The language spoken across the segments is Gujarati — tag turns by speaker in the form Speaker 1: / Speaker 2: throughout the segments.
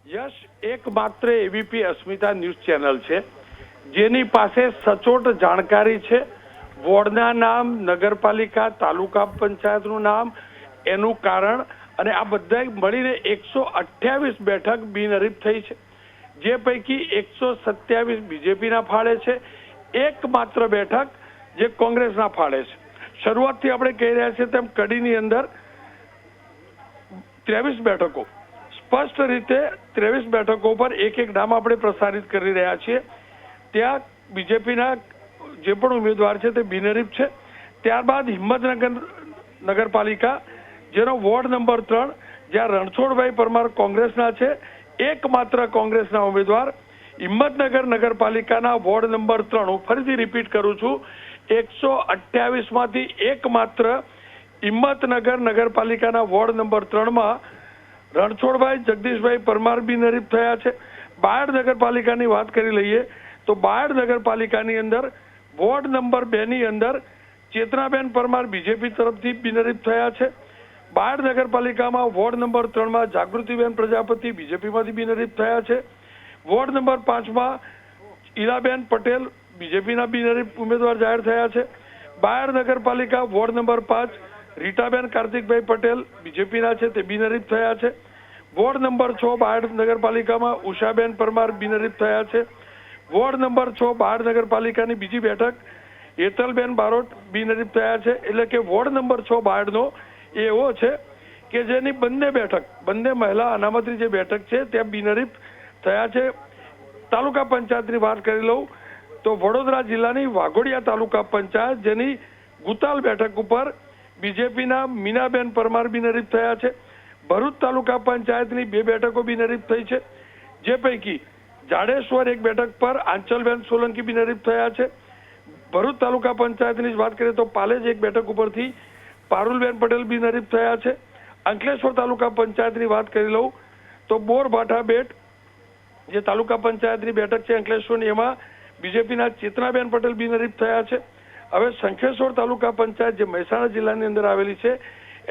Speaker 1: યશ એકમાત્ર એબીપી અસ્મિતા ન્યૂઝ ચેનલ છે જેની પાસે સચોટ જાણકારી છે. વોર્ડના નામ, નગરપાલિકા, તાલુકા પંચાયતનું નામ, એનું કારણ અને આ બધા મળીને 128 બેઠક બિનહરીફ થઈ છે, જે પૈકી 127 બીજેપીના ફાળે છે, એકમાત્ર બેઠક જે કોંગ્રેસના ફાળે છે. શરૂઆતથી આપણે કહી રહ્યા છીએ તેમ કડીની અંદર 23 બેઠકો, સ્પષ્ટ રીતે 23 બેઠકો પર એક એક નામ આપણે પ્રસારિત કરી રહ્યા છીએ. ત્યાં બીજેપીના જે પણ ઉમેદવાર છે તે બિનહરીફ છે. ત્યારબાદ હિંમતનગર નગરપાલિકા, જેનો વોર્ડ નંબર 3, જ્યાં રણછોડભાઈ પરમાર કોંગ્રેસના છે, એકમાત્ર કોંગ્રેસના ઉમેદવાર. હિંમતનગર નગરપાલિકાના વોર્ડ નંબર 3, હું ફરીથી રિપીટ કરું છું, 128 માંથી એકમાત્ર હિંમતનગર નગરપાલિકાના વોર્ડ નંબર 3માં રણછોડભાઈ જગદીશભાઈ પરમાર બિનહરીફ થયા છે. બાયડ નગરપાલિકાની વાત કરી લઈએ તો બાયડ નગરપાલિકાની અંદર વોર્ડ નંબર 2 ની અંદર ચેતનાબેન પરમાર બીજેપી તરફથી બિનહરીફ થયા છે. બાયડ નગરપાલિકામાં વોર્ડ નંબર 3માં જાગૃતિબેન પ્રજાપતિ બીજેપીમાંથી બિનહરીફ થયા છે. વોર્ડ નંબર 5માં ઈલાબેન પટેલ બીજેપીના બિનહરીફ ઉમેદવાર જાહેર થયા છે. બાયડ નગરપાલિકા વોર્ડ નંબર 5 રીટાબેન કાર્તિકભાઈ પટેલ બીજેપીના છે, તે બિનહરીફ થયા છે. વોર્ડ નંબર 6 બાયડ નગરપાલિકામાં ઉષાબેન પરમાર બિનહરીફ થયા છે. વોર્ડ નંબર 6 બાયડ નગરપાલિકાની બીજી બેઠક હેતલબેન બારોટ બિનહરીફ થયા છે. એટલે કે વોર્ડ નંબર 6 બાયડનો એવો છે કે જેની બંને મહિલા અનામતની જે બેઠક છે ત્યાં બિનહરીફ થયા છે. તાલુકા પંચાયતની વાત કરી લઉં તો વડોદરા જિલ્લાની વાઘોડિયા તાલુકા પંચાયત, જેની ગુતાલ બેઠક ઉપર બીજેપીના મીનાબેન પરમાર બિનહરીફ થયા છે. ભરૂચ તાલુકા પંચાયતની 2 બેઠકો બિનહરીફ થઈ છે, જે પૈકી જાડેશ્વર એક બેઠક પર આંચલબેન સોલંકી બિનહરીફ થયા છે. ભરૂચ તાલુકા પંચાયતની વાત કરીએ તો પાલેજ એક બેઠક ઉપરથી પારુલબેન પટેલ બિનહરીફ થયા છે. અંકલેશ્વર તાલુકા પંચાયતની વાત કરી લઉં તો બોરભાઠા બેટ, જે તાલુકા પંચાયતની બેઠક છે અંકલેશ્વરની, એમાં બીજેપીના ચેતનાબેન પટેલ બિનહરીફ થયા છે. હવે શંખેશ્વર તાલુકા પંચાયત, જે મહેસાણા જિલ્લાની અંદર આવેલી છે,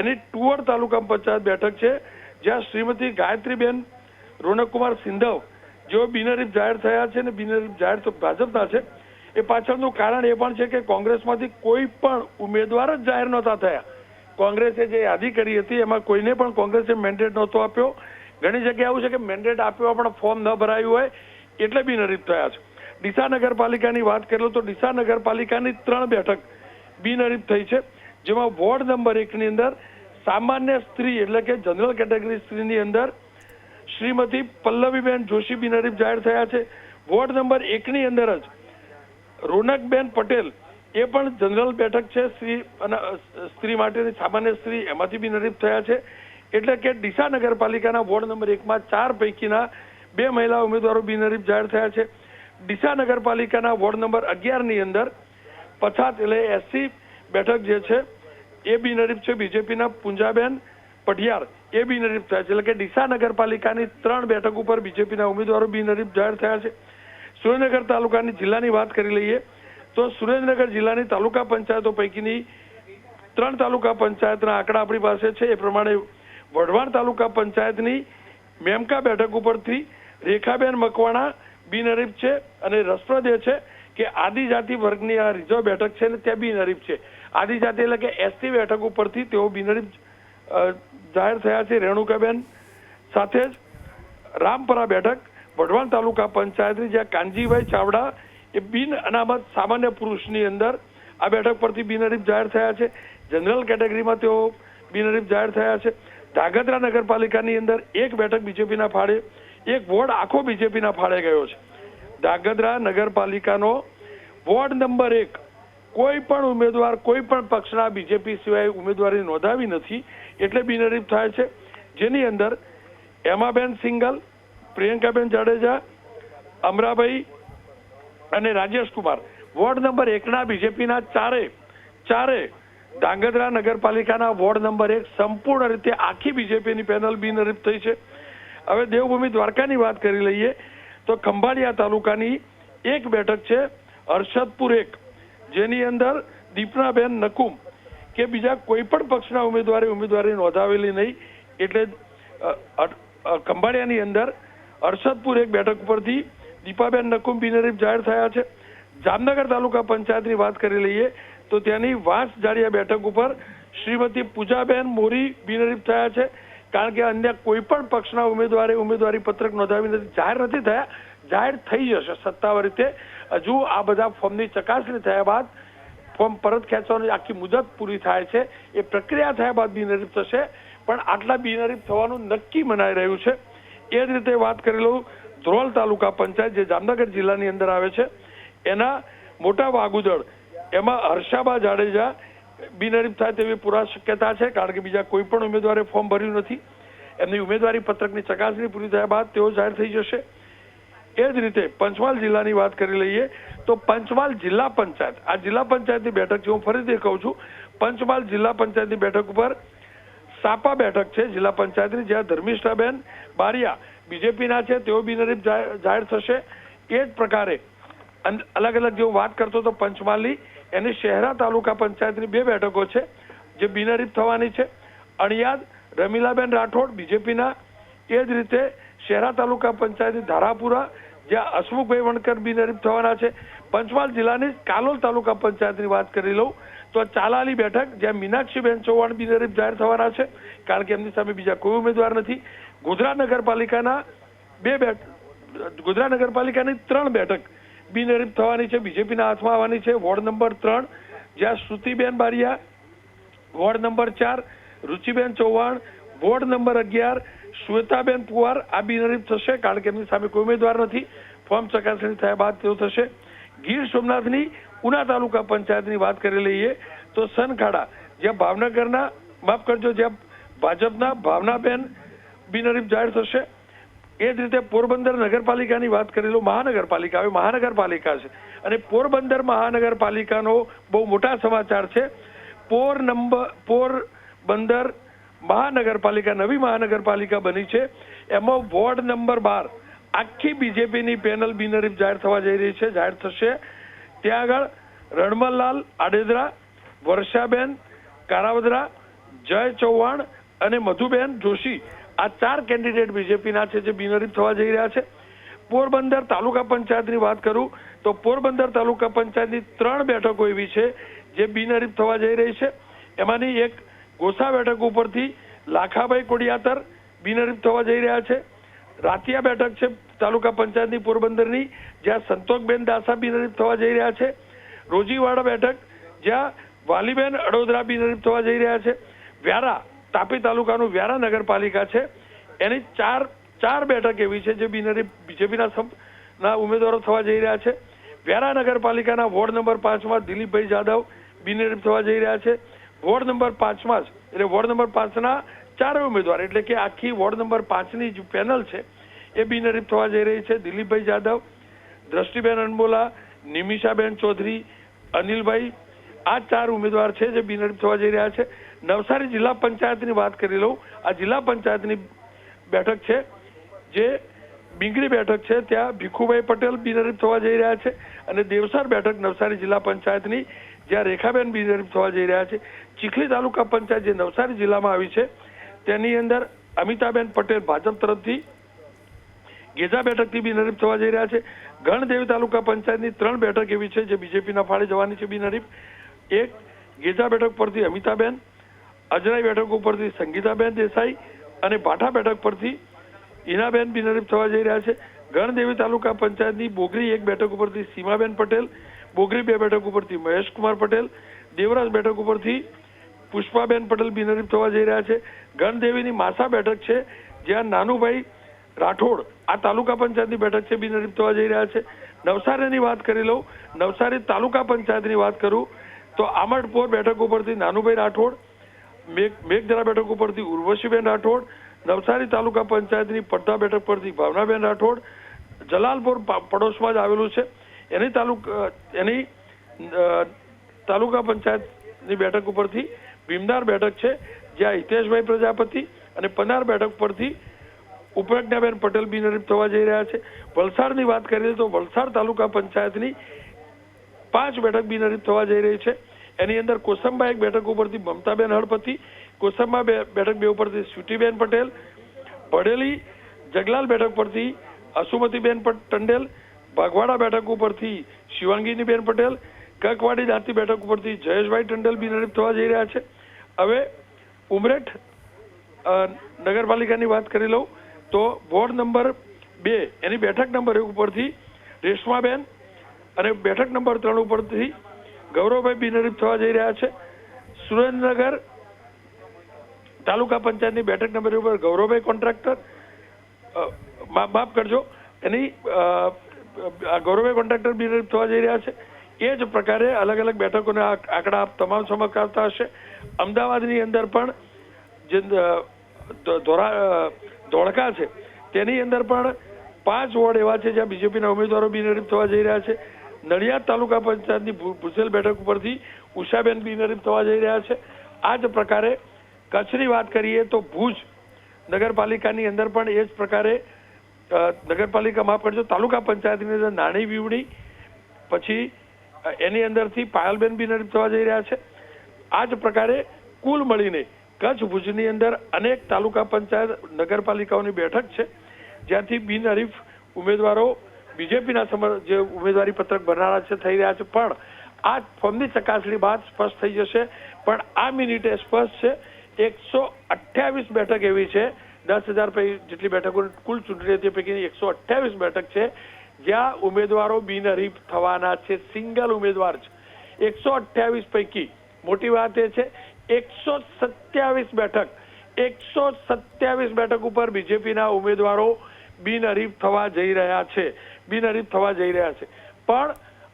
Speaker 1: એની ટુવડ તાલુકા પંચાયત બેઠક છે, જ્યાં શ્રીમતી ગાયત્રીબેન રોનકકુમાર સિંધવ જેઓ બિનહરીફ જાહેર થયા છે, અને બિનહરીફ જાહેર તો ભાજપના છે. એ પાછળનું કારણ એ પણ છે કે કોંગ્રેસમાંથી કોઈ પણ ઉમેદવાર જ જાહેર નહોતા થયા. કોંગ્રેસે જે યાદી કરી હતી એમાં કોઈને પણ કોંગ્રેસે મેન્ડેટ નહોતો આપ્યો. ઘણી જગ્યાએ એવું છે કે મેન્ડેટ આપ્યો પણ ફોર્મ ન ભરાયું હોય એટલે બિનહરીફ થયા છે. ડીસા નગરપાલિકાની વાત કરીએ તો ડીસા નગરપાલિકાની 3 બેઠક બિનહરીફ થઈ છે, જેમાં વોર્ડ નંબર 1 ની અંદર સામાન્ય સ્ત્રી એટલે કે જનરલ કેટેગરી સ્ત્રીની અંદર શ્રીમતી પલ્લવીબેન જોશી બિનહરીફ જાહેર થયા છે. વોર્ડ નંબર 1 ની અંદર જ રોનકબેન પટેલ, એ પણ જનરલ બેઠક છે સ્ત્રી માટેની, સામાન્ય સ્ત્રી, એમાંથી બિનહરીફ થયા છે. એટલે કે ડીસા નગરપાલિકાના વોર્ડ નંબર 1માં 4 પૈકીના 2 મહિલા ઉમેદવારો બિનહરીફ જાહેર થયા છે. ડીસા નગરપાલિકાના વોર્ડ નંબર 11 ની અંદર પછાત એટલે SC બેઠક જે છે એ બિનહરીફ છે, બીજેપીના પૂંજાબેન પઢિયાર એ બિનહરીફ થયા છે. એટલે કે ડીસા નગરપાલિકાની 3 બેઠક ઉપર બીજેપીના ઉમેદવારો બિનહરીફ જાહેર થયા છે. સુરેન્દ્રનગર તાલુકાની જિલ્લાની વાત કરી લઈએ તો સુરેન્દ્રનગર જિલ્લાની તાલુકા પંચાયતો પૈકીની 3 તાલુકા પંચાયતના આંકડા આપણી પાસે છે. એ પ્રમાણે વઢવાણ તાલુકા પંચાયતની મેમકા બેઠક ઉપરથી રેખાબેન મકવાણા બિનહરીફ છે, અને રસપ્રદ એ છે કે આદિજાતિ વર્ગની આ રિઝર્વ બેઠક છે ને ત્યાં બિનહરીફ છે. આદિજાતિ એટલે કે SC બેઠક ઉપરથી તેઓ બિનહરીફ જાહેર થયા છે. રેણુકાબેન સાથે જ રામપરા બેઠક વઢવાણ તાલુકા પંચાયતની, જ્યાં કાનજીભાઈ ચાવડા એ બિન અનામત સામાન્ય પુરુષની અંદર આ બેઠક પરથી બિનહરીફ જાહેર થયા છે. જનરલ કેટેગરીમાં તેઓ બિનહરીફ જાહેર થયા છે. ધાંગધ્રા નગરપાલિકાની અંદર એક બેઠક બીજેપીના ફાળે, એક વોર્ડ આખો બીજેપીના ફાળે ગયો છે. ધાંગધ્રા નગરપાલિકાનો વોર્ડ નંબર 1 કોઈ પણ ઉમેદવાર કોઈ પણ પક્ષના બીજેપી સિવાય ઉમેદવારી નોંધાવી નથી એટલે બિનહરીફ થાય છે. જેની અંદર એમાબેન સિંગલ, પ્રિયંકાબેન જાડેજા, અમરાભાઈ અને રાજેશ કુમાર, વોર્ડ નંબર 1ના બીજેપીના ચારે ધાંગધ્રા નગરપાલિકાના વોર્ડ નંબર 1 સંપૂર્ણ રીતે આખી બીજેપીની પેનલ બિનહરીફ થઈ છે. હવે દેવભૂમિ દ્વારકાની વાત કરી લઈએ તો ખંભાળિયા તાલુકાની એક બેઠક છે હર્ષદપુર 1, જેની અંદર દીપનાબેન નકુમ કે બીજા કોઈ પણ પક્ષના ઉમેદવારી નોંધાવેલી નહીં એટલે ખંભાળિયાની અંદર હર્ષદપુર એક બેઠક ઉપરથી દીપાબેન નકુમ બિનહરીફ જાહેર થયા છે. જામનગર તાલુકા પંચાયતની વાત કરી લઈએ તો ત્યાંની વાંસ જાડિયા બેઠક ઉપર શ્રીમતી પૂજાબેન મોરી બિનહરીફ થયા છે. કારણ કે અન્ય કોઈ પણ પક્ષના ઉમેદવારે ઉમેદવારી પત્રક નોંધાવી નથી, જાહેર નથી થયા, જાહેર થઈ જશે સત્તાવાર રીતે. હજુ આ બધા ફોર્મની ચકાસણી થયા બાદ ફોર્મ પરત ખેંચવાની આખી મુદત પૂરી થાય છે, એ પ્રક્રિયા થયા બાદ બિનહરીફ થશે. પણ આટલા બિનહરીફ થવાનું નક્કી મનાઈ રહ્યું છે. એ જ રીતે વાત કરી લઉં ધ્રોલ તાલુકા પંચાયત જે જામનગર જિલ્લાની અંદર આવે છે, એના મોટા વાગુદળ એમાં હર્ષાબા જાડેજા બિનહરીફ થાય તેવી પૂરા શક્યતા છે. કારણ કે બીજા કોઈ પણ ઉમેદવારે ફોર્મ ભર્યું નથી. એમની ઉમેદવારી પત્રકની ચકાસણી પૂરી થયા બાદ તેઓ જાહેર થઈ જશે. એ જ રીતે પંચમહાલ જિલ્લાની વાત કરી લઈએ તો પંચમહાલ જિલ્લા પંચાયત, આ જિલ્લા પંચાયતની બેઠક છે, હું ફરીથી કહું છું, પંચમહાલ જિલ્લા પંચાયતની બેઠક ઉપર સાપા બેઠક છે જિલ્લા પંચાયતની, જ્યાં ધર્મિષ્ઠાબેન બારિયા બીજેપીના છે, તેઓ બિનહરીફ જાહેર થશે. એ જ પ્રકારે અલગ અલગ જો વાત કરતો તો પંચમહાલની એની શહેરા તાલુકા પંચાયતની 2 બેઠકો છે જે બિનહરીફ થવાની છે. અણિયાદ રમીલાબેન રાઠોડ બીજેપીના. એ જ રીતે શહેરા તાલુકા પંચાયતની ધારાપુરા જ્યાં હસમુખભાઈ વણકર બિનહરીફ થવાના છે. પંચમહાલ જિલ્લાની કાલોલ તાલુકા પંચાયતની વાત કરી લઉં તો ચાલાલી બેઠક જ્યાં મીનાક્ષીબેન ચૌહાણ બિનહરીફ જાહેર થવાના છે, કારણ કે એમની સામે બીજા કોઈ ઉમેદવાર નથી. ગોધરા નગરપાલિકાના 2 બેઠક, ગોધરા નગરપાલિકાની 3 બેઠક બિનહરીફ થવાની છે, બીજેપીના હાથમાં આવવાની છે. વોર્ડ નંબર 3 જ્યાં શ્રુતિબેન બારિયા, વોર્ડ નંબર 4 રુચિબેન ચૌહાણ, વોર્ડ નંબર 11 શ્વેતાબેન પુવાર આ બિનહરીફ થશે, કારણ કે એમની સામે કોઈ ઉમેદવાર નથી. ફોર્મ ચકાસણી થયા બાદ તેઓ થશે. ગીર સોમનાથની ઉના તાલુકા પંચાયતની વાત કરી લઈએ તો સનખાડા જ્યાં ભાવનગરના, માફ કરજો, જ્યાં ભાજપના ભાવનાબેન બિનહરીફ જાહેર થશે. એ જ રીતે પોરબંદર નગરપાલિકાની વાત કરી લો, મહાનગરપાલિકા, હવે મહાનગરપાલિકા છે અને પોરબંદર મહાનગરપાલિકાનો બહુ મોટા સમાચાર છે. પોરબંદર મહાનગરપાલિકા નવી મહાનગરપાલિકા બની છે, એમાં વોર્ડ નંબર 12 આખી બીજેપીની પેનલ બિનહરીફ જાહેર થવા જઈ રહી છે, જાહેર થશે. ત્યાં આગળ રણમલલાલ આડેદરા, વર્ષાબેન કારાવદરા, જય ચૌહાણ અને મધુબેન જોશી આ 4 કેન્ડિડેટ બીજેપીના છે જે બિનહરીફ થવા જઈ રહ્યા છે. પોરબંદર તાલુકા પંચાયતની વાત કરું તો પોરબંદર તાલુકા પંચાયતની 3 બેઠકો એવી છે જે બિનહરીફ થવા જઈ રહી છે. એમાંની એક ગોસા બેઠક ઉપરથી લાખાભાઈ કોડિયાતર બિનહરીફ થવા જઈ રહ્યા છે. રાતિયા બેઠક છે તાલુકા પંચાયતની પોરબંદરની, જ્યાં સંતોષબેન દાસા બિનહરીફ થવા જઈ રહ્યા છે. રોજીવાડા બેઠક જ્યાં વાલીબેન અડોદરા બિનહરીફ થવા જઈ રહ્યા છે. વ્યારા તાપી તાલુકાનું વ્યારા નગરપાલિકા છે, એની 4 બેઠક એવી છે જે બિનહરીફ બીજેપીના ઉમેદવારો થવા જઈ રહ્યા છે. વ્યારા નગરપાલિકાના વોર્ડ નંબર 5માં દિલીપભાઈ જાદવ બિનહરીફ થવા જઈ રહ્યા છે. વોર્ડ નંબર 5માં જ એટલે વોર્ડ નંબર 5ના 4 ઉમેદવાર, એટલે કે આખી વોર્ડ નંબર 5ની જે પેનલ છે એ બિનહરીફ થવા જઈ રહી છે. દિલીપભાઈ જાદવ, દ્રષ્ટિબેન અનમોલા, નિમિષાબેન ચૌધરી, અનિલભાઈ, આ 4 ઉમેદવાર છે જે બિનહરીફ થવા જઈ રહ્યા છે. નવસારી જિલ્લા પંચાયતની વાત કરી લઉં, આ જિલ્લા પંચાયતની બેઠક છે જે બિંગડી બેઠક છે, ત્યાં ભીખુભાઈ પટેલ બિનહરીફ થવા જઈ રહ્યા છે. અને દેવસર બેઠક નવસારી જિલ્લા પંચાયતની જ્યાં રેખાબેન બિનહરીફ થવા જઈ રહ્યા છે. ચીખલી તાલુકા પંચાયત જે નવસારી જિલ્લામાં આવી છે તેની અંદર અમિતાબેન પટેલ ભાજપ તરફથી ગેજા બેઠકથી બિનહરીફ થવા જઈ રહ્યા છે. ગણદેવી તાલુકા પંચાયતની 3 બેઠક એવી છે જે બીજેપીના ફાળે જવાની છે બિનહરીફ. એક ગેજા બેઠક પરથી અમિતાબેન, અજરાઈ બેઠક ઉપરથી સંગીતાબેન દેસાઈ અને ભાઠા બેઠક પરથી ઈનાબેન બિનહરીફ થવા જઈ રહ્યા છે. ગણદેવી તાલુકા પંચાયતની બોગરી 1 બેઠક ઉપરથી સીમાબેન પટેલ, બોગરી 2 બેઠક ઉપરથી મહેશકુમાર પટેલ, દેવરાજ બેઠક ઉપરથી પુષ્પાબેન પટેલ બિનહરીફ થવા જઈ રહ્યા છે. ગણદેવીની માસા બેઠક છે જ્યાં નાનુભાઈ રાઠોડ આ તાલુકા પંચાયતની બેઠક છે, બિનહરીફ થવા જઈ રહ્યા છે. નવસારીની વાત કરી લઉં, નવસારી તાલુકા પંચાયતની વાત કરું તો આમડપોર બેઠક ઉપરથી નાનુભાઈ રાઠોડ, મેઘધરા બેઠક ઉપરથી ઉર્વશીબેન રાઠોડ, નવસારી તાલુકા પંચાયતની પડધા બેઠક પરથી ભાવનાબેન રાઠોડ, જલાલપુર પડોશમાં જ આવેલું છે એની તાલુકા પંચાયતની બેઠક ઉપરથી ભીમદાર બેઠક છે જ્યાં હિતેશભાઈ પ્રજાપતિ અને પનાર બેઠક પરથી ઉપજ્ઞાબેન પટેલ બિનહરીફ થવા જઈ રહ્યા છે. વલસાડની વાત કરીએ તો વલસાડ તાલુકા પંચાયતની 5 બેઠક બિનહરીફ થવા જઈ રહી છે. એની અંદર કોસંબા 1 બેઠક ઉપરથી મમતાબેન હળપતિ, કોસંબા બેઠક 2 ઉપરથી સ્વીટીબેન પટેલ, ભડેલી જગલાલ બેઠક પરથી અસુમતીબેન ટંડેલ, ભાગવાડા બેઠક ઉપરથી શિવાંગીનીબેન પટેલ, કકવાડી દાંતી બેઠક ઉપરથી જયેશભાઈ ટંડેલ બિનહરીફ થવા જઈ રહ્યા છે. હવે ઉમરેઠ નગરપાલિકાની વાત કરી લઉં તો વોર્ડ નંબર 2 એની બેઠક નંબર 1 ઉપરથી રેશમાબેન અને બેઠક નંબર 3 ઉપરથી ગૌરવભાઈ બિનહરીફ થવા જઈ રહ્યા છે. સુરેન્દ્રનગર તાલુકા પંચાયતની બેઠક નંબર 1 ઉપર ગૌરવભાઈ કોન્ટ્રાક્ટર, માફ કરજો, એની ગૌરવભાઈ કોન્ટ્રાક્ટર બિનહરીફ થવા જઈ રહ્યા છે. એ જ પ્રકારે અલગ અલગ બેઠકોના આંકડા આપ તમામ સમક્ષ આવતા હશે. અમદાવાદની અંદર પણ જે ધોળકા છે તેની અંદર પણ 5 વોર્ડ એવા છે જ્યાં બીજેપીના ઉમેદવારો બિનહરીફ થવા જઈ રહ્યા છે. નડિયાદ તાલુકા પંચાયતની ભુસેલ બેઠક ઉપરથી ઉષાબેન બિનહરીફ થવા જઈ રહ્યા છે. આ જ પ્રકારે કચ્છની વાત કરીએ તો ભુજ નગરપાલિકાની અંદર પણ એ જ પ્રકારે નગરપાલિકા માફ કરજો તાલુકા પંચાયતની અંદર નાની વીવડી, પછી એની અંદરથી પાયલબેન બિનહરીફ થવા જઈ રહ્યા છે. આ જ પ્રકારે કુલ મળીને કચ્છ ભુજની અંદર અનેક તાલુકા પંચાયત નગરપાલિકાઓની બેઠક છે જ્યાંથી બિનહરીફ ઉમેદવારો બીજેપીના જે ઉમેદવારી પત્રક ભરનારા છે થઈ રહ્યા છે. પણ આ ફોર્મની ચકાસણી બાદ સ્પષ્ટ થઈ જશે. પણ આ મિનિટે સ્પષ્ટ છે 128 બેઠક એવી છે, 10,000 જેટલી બેઠકો કુલ ચૂંટણી હતી પૈકી 128 બેઠક છે જ્યાં ઉમેદવારો બિનહરીફ થવાના છે. સિંગલ ઉમેદવાર છે 128 પૈકી. મોટી વાત એ છે 127 બેઠક ઉપર બીજેપીના ઉમેદવારો બિનહરીફ થવા જઈ રહ્યા છે. પણ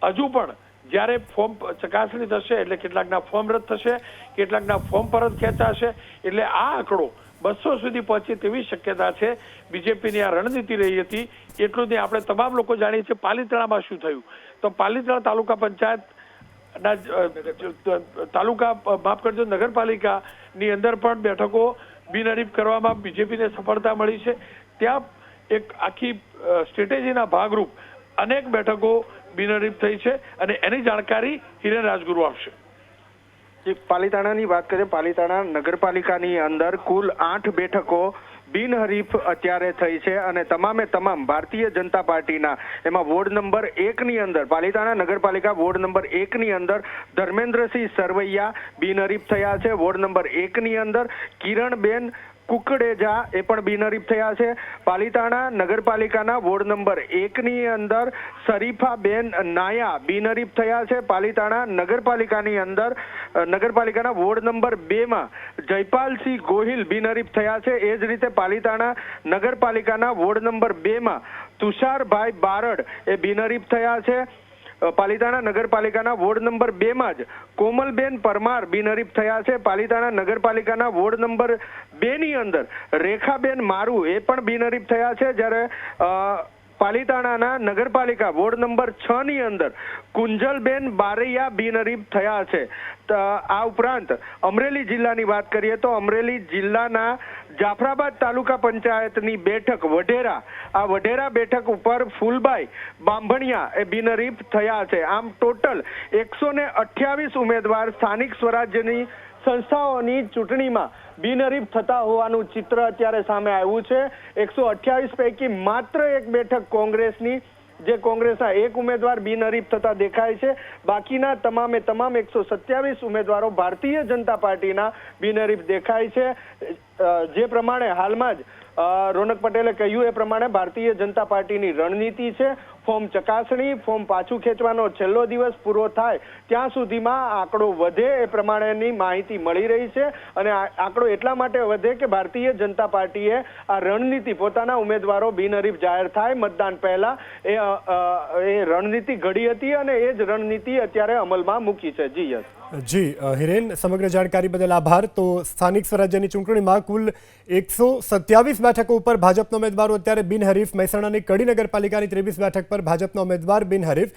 Speaker 1: હજુ પણ જ્યારે ફોર્મ ચકાસણી થશે એટલે કેટલાકના ફોર્મ રદ થશે, કેટલાકના ફોર્મ પરત ખેંચાશે, એટલે આ આંકડો 200 સુધી પહોંચે તેવી શક્યતા છે. બીજેપીની આ રણનીતિ રહી હતી. એટલું જ આપણે તમામ લોકો જાણીએ છીએ પાલિતાણામાં શું થયું. તો પાલિતાણા તાલુકા પંચાયત તાલુકા માફ કરજો નગરપાલિકાની અંદર પણ બેઠકો બિનહરીફ કરવામાં બીજેપીને સફળતા મળી છે. ત્યાં એક આખી સ્ટ્રેટેજીના ભાગરૂપ અનેક બેઠકો બિનહરીફ થઈ છે અને એની જાણકારી હિરેન રાજગુરુ આપશે.
Speaker 2: પાલિતાણાની વાત કરીએ, પાલિતાણા નગરપાલિકાની અંદર કુલ 8 બેઠકો બિનહરીફ અત્યારે થઈ છે અને તમામે તમામ ભારતીય જનતા પાર્ટીના એમાં વોર્ડ નંબર 1 ની અંદર પાલિતાણા નગરપાલિકા વોર્ડ નંબર 1 ની અંદર ધર્મેન્દ્રસિંહ સરવૈયા બિનહરીફ થયા છે. વોર્ડ નંબર 1 ની અંદર કિરણબેન કુકડેજા એ પણ બિનહરીફ થયા છે. પાલિતાણા નગરપાલિકાના વોર્ડ નંબર 1 ની અંદર શરીફાબેન નાયા બિનહરીફ થયા છે. પાલિતાણા નગરપાલિકાની અંદર નગરપાલિકાના વોર્ડ નંબર 2 માં જયપાલસિંહ ગોહિલ બિનહરીફ થયા છે. એ જ રીતે પાલિતાણા નગરપાલિકાના વોર્ડ નંબર 2 માં તુષારભાઈ બારડ એ બિનહરીફ થયા છે. પાલિતાણા નગરપાલિકાના વોર્ડ નંબર 2 માં જ કોમલબેન પરમાર બિનહરીફ થયા છે. પાલિતાણા નગરપાલિકાના વોર્ડ નંબર 2 ની અંદર રેખાબેન મારુ એ પણ બિનહરીફ થયા છે. જ્યારે પાલિતાણાના નગરપાલિકા વોર્ડ નંબર 6 ની અંદર કુંજલબેન બારૈયા બિનહરીફ થયા છે. આ ઉપરાંત અમરેલી જિલ્લાની વાત કરીએ તો અમરેલી જિલ્લાના જાફરાબાદ તાલુકા પંચાયતની બેઠક વઢેરા, આ વઢેરા બેઠક ઉપર ફૂલબાઈ બાંભણિયા એ બિનહરીફ થયા છે. આમ ટોટલ 128 ઉમેદવાર સ્થાનિક સ્વરાજ્યની સંસ્થાઓની ચૂંટણીમાં બિનહરીફ થતા હોવાનું ચિત્ર અત્યારે સામે આવ્યું છે. 128 પૈકી માત્ર એક બેઠક કોંગ્રેસની, જે કોંગ્રેસના એક ઉમેદવાર બિનહરીફ થતા દેખાય છે. બાકીના તમામ 127 ઉમેદવારો ભારતીય જનતા પાર્ટીના બિનહરીફ દેખાય છે. જે પ્રમાણે હાલમાં જ રોનક પટેલે કહ્યું એ પ્રમાણે ભારતીય જનતા પાર્ટીની રણનીતિ છે ફોર્મ ચકાસણી, ફોર્મ પાછું ખેંચવાનો છેલ્લો દિવસ પૂરો થાય ત્યાં સુધીમાં આંકડો વધે એ પ્રમાણેની માહિતી મળી રહી છે. અને આંકડો એટલા માટે વધે કે ભારતીય જનતા પાર્ટીએ આ રણનીતિ પોતાના ઉમેદવારો બિનહરીફ જાહેર થાય મતદાન પહેલા એ રણનીતિ ઘડી હતી અને એ જ રણનીતિ અત્યારે અમલમાં મૂકી છે.
Speaker 3: જી હિરેન, સમગ્ર જાણકારી બદલ આભાર. તો સ્થાનિક સ્વરાજ્યની ચૂંટણીમાં કુલ 127 બેઠકો ઉપર ભાજપના ઉમેદવારો અત્યારે બિનહરીફ. મહેસાણાની કડી નગરપાલિકાની 23 બેઠક પર ભાજપના ઉમેદવાર બિનહરીફ.